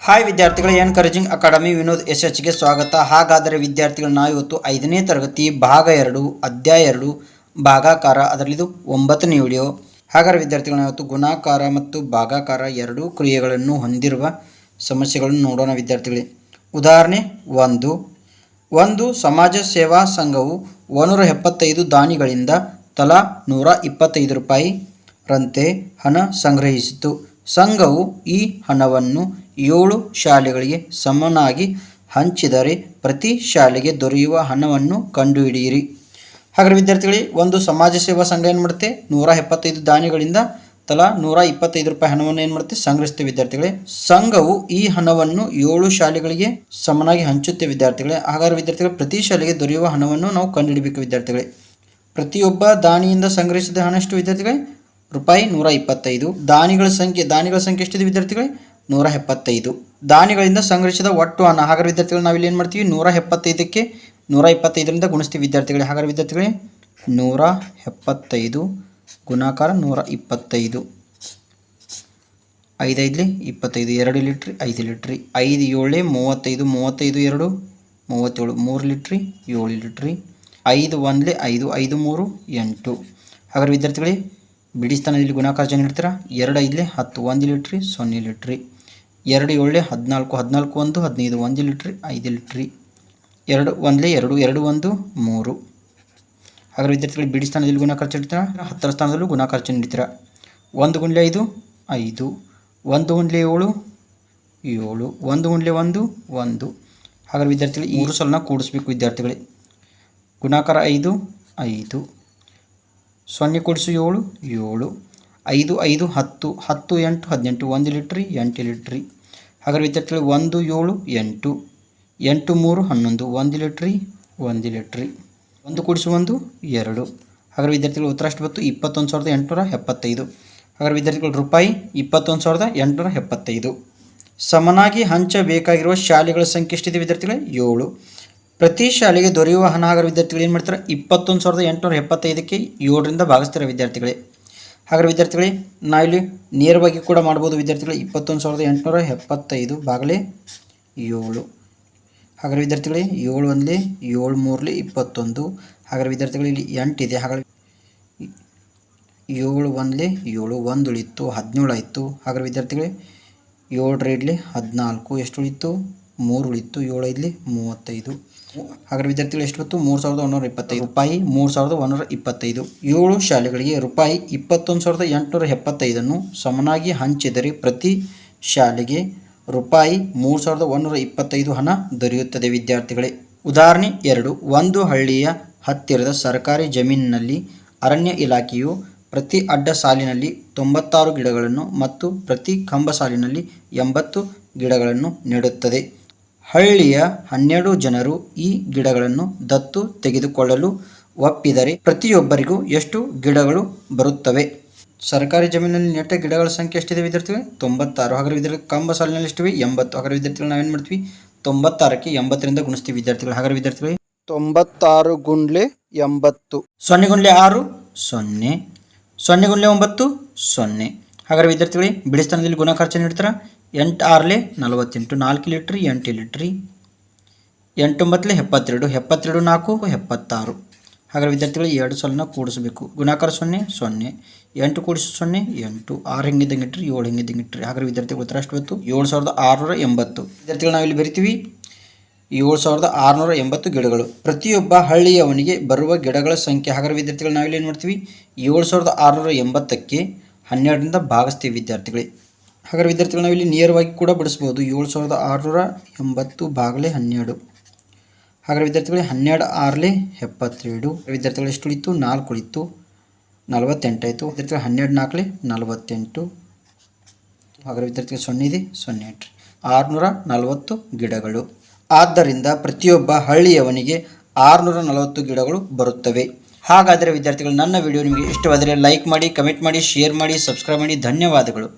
Hi ವಿದ್ಯಾರ್ಥಿಗಳು, encouraging academy Vinod SH ಗೆ ಸ್ವಾಗತ. ಹಾಗಾದರೆ ವಿದ್ಯಾರ್ಥಿಗಳು, ನಾವು ಇವತ್ತು 5ನೇ ತರಗತಿ ಭಾಗ 2 ಅಧ್ಯಾಯ 2 ಭಾಗಾಕಾರ ಅದರಲ್ಲಿದು 9ನೇ ವಿಡಿಯೋ. ಹಾಗಾದರೆ ವಿದ್ಯಾರ್ಥಿಗಳು, ನಾವು ಇವತ್ತು ಗುಣಾಕಾರ ಮತ್ತು ಭಾಗಾಕಾರ ಎರಡೂ ಕ್ರಿಯೆಗಳನ್ನು ಹೊಂದಿರುವ ಸಮಸ್ಯೆಗಳನ್ನು ನೋಡೋಣ ವಿದ್ಯಾರ್ಥಿಗಳೇ. ಉದಾಹರಣೆ 1. ಒಂದು ಸಮಾಜ ಸೇವಾ ಸಂಘವು 175 ದಾನಿಗಳಿಂದ ತಲಾ 125 ರೂಪಾಯಿ ರಂತೆ ಹಣ ಸಂಗ್ರಹಿಸಿತು. ಸಂಘವು ಈ ಹಣವನ್ನು 7 ಶಾಲೆಗಳಿಗೆ ಸಮನಾಗಿ ಹಂಚಿದರೆ ಪ್ರತಿ ಶಾಲೆಗೆ ದೊರೆಯುವ ಹಣವನ್ನು ಕಂಡುಹಿಡಿಯಿರಿ. ಹಾಗಾದರೆ ವಿದ್ಯಾರ್ಥಿಗಳೇ, ಒಂದು ಸಮಾಜ ಸೇವಾ ಸಂಘ ಏನು ಮಾಡುತ್ತೆ, 175 ದಾನಿಗಳಿಂದ ತಲಾ 125 ರೂಪಾಯಿ ಹಣವನ್ನು ಏನು ಮಾಡುತ್ತೆ, ಸಂಗ್ರಹಿಸುತ್ತೆ ವಿದ್ಯಾರ್ಥಿಗಳೇ. ಸಂಘವು ಈ ಹಣವನ್ನು 7 ಶಾಲೆಗಳಿಗೆ ಸಮನಾಗಿ ಹಂಚುತ್ತೆ ವಿದ್ಯಾರ್ಥಿಗಳೇ. ಹಾಗಾದರೆ ವಿದ್ಯಾರ್ಥಿಗಳು, ಪ್ರತಿ ಶಾಲೆಗೆ ದೊರೆಯುವ ಹಣವನ್ನು ನಾವು ಕಂಡುಹಿಡಬೇಕು ವಿದ್ಯಾರ್ಥಿಗಳೇ. ಪ್ರತಿಯೊಬ್ಬ ದಾನಿಯಿಂದ ಸಂಗ್ರಹಿಸಿದ ಹಣ ಎಷ್ಟು ವಿದ್ಯಾರ್ಥಿಗಳೇ? ರೂಪಾಯಿ 125. ದಾನಿಗಳ ಸಂಖ್ಯೆ ಎಷ್ಟಿದೆ ವಿದ್ಯಾರ್ಥಿಗಳೇ? 175. ದಾನಿಗಳಿಂದ ಸಂಗ್ರಹಿಸಿದ ಒಟ್ಟು ಹಣ. ಹಾಗಾದರೆ ವಿದ್ಯಾರ್ಥಿಗಳು, ನಾವು ಇಲ್ಲಿ ಏನು ಮಾಡ್ತೀವಿ, 175ಕ್ಕೆ 125ರಿಂದ ಗುಣಿಸ್ತೀವಿ ವಿದ್ಯಾರ್ಥಿಗಳೇ. ಹಾಗಾದರೆ ವಿದ್ಯಾರ್ಥಿಗಳೇ, 175 ಗುಣಾಕಾರ 125. 5 5 25, 2 ಲೀಟ್ರಿ 5 ಲೀಟ್ರಿ, 5 7 35, 35 2 37, 3 ಲೀಟ್ರಿ 7 ಲೀಟ್ರಿ, 5 1 5, 5 3 8. ಹಾಗಾದರೆ ವಿದ್ಯಾರ್ಥಿಗಳೇ, ಬಿಡಿ ಸ್ಥಾನದಲ್ಲಿ ಗುಣಾಕಾರ ಜನ ಇಡ್ತೀರಾ. 2 5 10, 1 ಲೀಟ್ರಿ 0 ಲೀಟ್ರಿ, 2 7 14, 14 1 15, 1 ಲೀಟ್ರಿ 5 ಲೀಟ್ರಿ, 2 1 2 2 1 3. ಹಾಗಾದರೆ ವಿದ್ಯಾರ್ಥಿಗಳು, ಬಿಡಿ ಸ್ಥಾನದಲ್ಲಿ ಗುಣಾಕಾರ ಚಿಹ್ನೆ ಇಡ್ತೀರಾ. 10ರ ಸ್ಥಾನದಲ್ಲೂ ಗುಣಾಕಾರ ಚಿಹ್ನೆ ಇಡ್ತೀರಾ. 1 × 5 5, 1 × 7 7, 1 × 1 1. ಹಾಗಾದರೆ ವಿದ್ಯಾರ್ಥಿಗಳು, 3 ಸಲನ ಕೂಡಿಸ್ಬೇಕು ವಿದ್ಯಾರ್ಥಿಗಳೇ. ಗುಣಾಕಾರ 5 5, 0 × 7 7, 5 5 10, 10 8 18, 1 ಲೀಟ್ರಿ 8 ಲೀಟ್ರಿ. ಹಾಗಾದರೆ ವಿದ್ಯಾರ್ಥಿಗಳು, 1 7 8, 8 3 11, 1 ಲೀಟ್ರಿ 1 ಲೀಟ್ರಿ, 1 × 1 2. ಹಾಗಾದರೆ ವಿದ್ಯಾರ್ಥಿಗಳು, ಉತ್ತರ ಎಷ್ಟು ಬಂತು? 21,875. ಹಾಗಾದರೆ ವಿದ್ಯಾರ್ಥಿಗಳು, ರೂಪಾಯಿ 21,875. ಸಮನಾಗಿ ಹಂಚಬೇಕಾಗಿರುವ ಶಾಲೆಗಳ ಸಂಖ್ಯೆ ಎಷ್ಟಿದೆ ವಿದ್ಯಾರ್ಥಿಗಳೇ? 7. ಪ್ರತಿ ಶಾಲೆಗೆ ದೊರೆಯುವ ಹಣ. ಹಾಗಾದರೆ ವಿದ್ಯಾರ್ಥಿಗಳು ಏನು ಮಾಡ್ತಾರೆ, 21,875ಕ್ಕೆ 7ರಿಂದ ಭಾಗಿಸ್ತಾರೆ ವಿದ್ಯಾರ್ಥಿಗಳೇ. ಹಾಗಾದರೆ ವಿದ್ಯಾರ್ಥಿಗಳೇ, ನಾವಿಲ್ಲಿ ನೇರವಾಗಿ ಕೂಡ ಮಾಡ್ಬೋದು ವಿದ್ಯಾರ್ಥಿಗಳೇ. 21,875 ಭಾಗಲೇ 7. ಹಾಗಾದರೆ ವಿದ್ಯಾರ್ಥಿಗಳೇ, 7 1 7 3 21. ಹಾಗಾದರೆ ವಿದ್ಯಾರ್ಥಿಗಳು, ಇಲ್ಲಿ 8 ಇದೆ. ಹಾಗಾದರೆ 7 1 7, 1 ಉಳಿತು 17 ಆಯಿತು. ಹಾಗಾದರೆ ವಿದ್ಯಾರ್ಥಿಗಳೇ, 7 2 14, ಎಷ್ಟು ಉಳಿತು? 3 ಉಳಿತು. 7 5 35. ಹಾಗಾದರೆ ವಿದ್ಯಾರ್ಥಿಗಳು, ಎಷ್ಟು ಬಂತು? 3,125 ರೂಪಾಯಿ. 3,125. 7 ಶಾಲೆಗಳಿಗೆ ರೂಪಾಯಿ 21,875 ಸಮನಾಗಿ ಹಂಚಿದರೆ ಪ್ರತಿ ಶಾಲೆಗೆ ರೂಪಾಯಿ 3,125 ಹಣ ದೊರೆಯುತ್ತದೆ ವಿದ್ಯಾರ್ಥಿಗಳೇ. ಉದಾಹರಣೆ 2. ಒಂದು ಹಳ್ಳಿಯ ಹತ್ತಿರದ ಸರ್ಕಾರಿ ಜಮೀನಿನಲ್ಲಿ ಅರಣ್ಯ ಇಲಾಖೆಯು ಪ್ರತಿ ಅಡ್ಡ ಸಾಲಿನಲ್ಲಿ 96 ಗಿಡಗಳನ್ನು ಮತ್ತು ಪ್ರತಿ ಕಂಬ ಸಾಲಿನಲ್ಲಿ 80 ಗಿಡಗಳನ್ನು ನೆಡುತ್ತದೆ. ಹಳ್ಳಿಯ 12 ಜನರು ಈ ಗಿಡಗಳನ್ನು ದತ್ತು ತೆಗೆದುಕೊಳ್ಳಲು ಒಪ್ಪಿದರೆ ಪ್ರತಿಯೊಬ್ಬರಿಗೂ ಎಷ್ಟು ಗಿಡಗಳು ಬರುತ್ತವೆ? ಸರ್ಕಾರಿ ಜಮೀನಿನಲ್ಲಿ ನೆಟ್ಟ ಗಿಡಗಳ ಸಂಖ್ಯೆ ಎಷ್ಟಿದೆ ವಿದ್ಯಾರ್ಥಿಗಳು? 96. ಹಾಗಾದರೆ ವಿದ್ಯಾರ್ಥಿಗಳು, ಕಂಬ ಸಾಲಿನಲ್ಲಿ ಎಷ್ಟಿವೆ? 80. ಹಾಗಾದರೆ ವಿದ್ಯಾರ್ಥಿಗಳು, ನಾವೇನು ಮಾಡ್ತೀವಿ, 96ಕ್ಕೆ 80ರಿಂದ ಗುಣಿಸ್ತೀವಿ ವಿದ್ಯಾರ್ಥಿಗಳು. ಹಾಗಾದರೆ ವಿದ್ಯಾರ್ಥಿಗಳು, 96 × 80. 0 × 6 0, 0 × 9 0. ಹಾಗಾದರೆ ವಿದ್ಯಾರ್ಥಿಗಳೇ, ಬಿಡಿ ಸ್ಥಾನದಲ್ಲಿ ಗುಣಾಕಾರ ಚಿಹ್ನೆ ಇಡ್ತೀರಾ. 8 6 48, 4 ಲೀಟ್ರಿ 8 ಲೀಟ್ರಿ, 8 9 72, 72 4 76. ಹಾಗಾದರೆ ವಿದ್ಯಾರ್ಥಿಗಳು, 2 ಸಲನ ಕೂಡಿಸಬೇಕು. ಗುಣಾಕಾರ 0 0, 8 × 0 8, 6 ಹೆಂಗಿದ್ದಂಗೆ ಇಟ್ರಿ 7 ಹೆಂಗಿದ್ದಂಗೆ ಇಟ್ರಿ. ಹಾಗಾದರೆ ವಿದ್ಯಾರ್ಥಿಗಳು, ಉತ್ತರ ಎಷ್ಟು ಬಂತು? 7,680. ವಿದ್ಯಾರ್ಥಿಗಳು, ನಾವಿಲ್ಲಿ ಬರಿತೀವಿ 7,680 ಗಿಡಗಳು. ಪ್ರತಿಯೊಬ್ಬ ಹಳ್ಳಿಯವನಿಗೆ ಬರುವ ಗಿಡಗಳ ಸಂಖ್ಯೆ. ಹಾಗಾದರೆ ವಿದ್ಯಾರ್ಥಿಗಳು, ನಾವಿಲ್ಲಿ ಏನು ಮಾಡ್ತೀವಿ, 7,680ಕ್ಕೆ 12ರಿಂದ ಭಾಗಿಸ್ತೀವಿ ವಿದ್ಯಾರ್ಥಿಗಳೇ. ಹಾಗಾದರೆ ವಿದ್ಯಾರ್ಥಿಗಳು, ನಾವಿಲ್ಲಿ ನೇರವಾಗಿ ಕೂಡ ಬಿಡಿಸ್ಬೋದು. 7,680 ಭಾಗಲೇ 12. ಹಾಗಾದರೆ ವಿದ್ಯಾರ್ಥಿಗಳೇ, 12 6 72. ವಿದ್ಯಾರ್ಥಿಗಳು, ಎಷ್ಟು ಉಳಿತು? 4 ಉಳಿತು. 48 ಆಯಿತು. ವಿದ್ಯಾರ್ಥಿಗಳು, 12 4 48. ಹಾಗಾದರೆ ವಿದ್ಯಾರ್ಥಿಗಳು, 0 ಇದೆ 0 ಇಟ್ರಿ. 640 ಗಿಡಗಳು. ಆದ್ದರಿಂದ ಪ್ರತಿಯೊಬ್ಬ ಹಳ್ಳಿಯವನಿಗೆ 640 ಗಿಡಗಳು ಬರುತ್ತವೆ. ಹಾಗಾದರೆ ವಿದ್ಯಾರ್ಥಿಗಳು, ನನ್ನ ವಿಡಿಯೋ ನಿಮಗೆ ಇಷ್ಟವಾದರೆ ಲೈಕ್ ಮಾಡಿ, ಕಮೆಂಟ್ ಮಾಡಿ, ಶೇರ್ ಮಾಡಿ, ಸಬ್ಸ್ಕ್ರೈಬ್ ಮಾಡಿ. ಧನ್ಯವಾದಗಳು.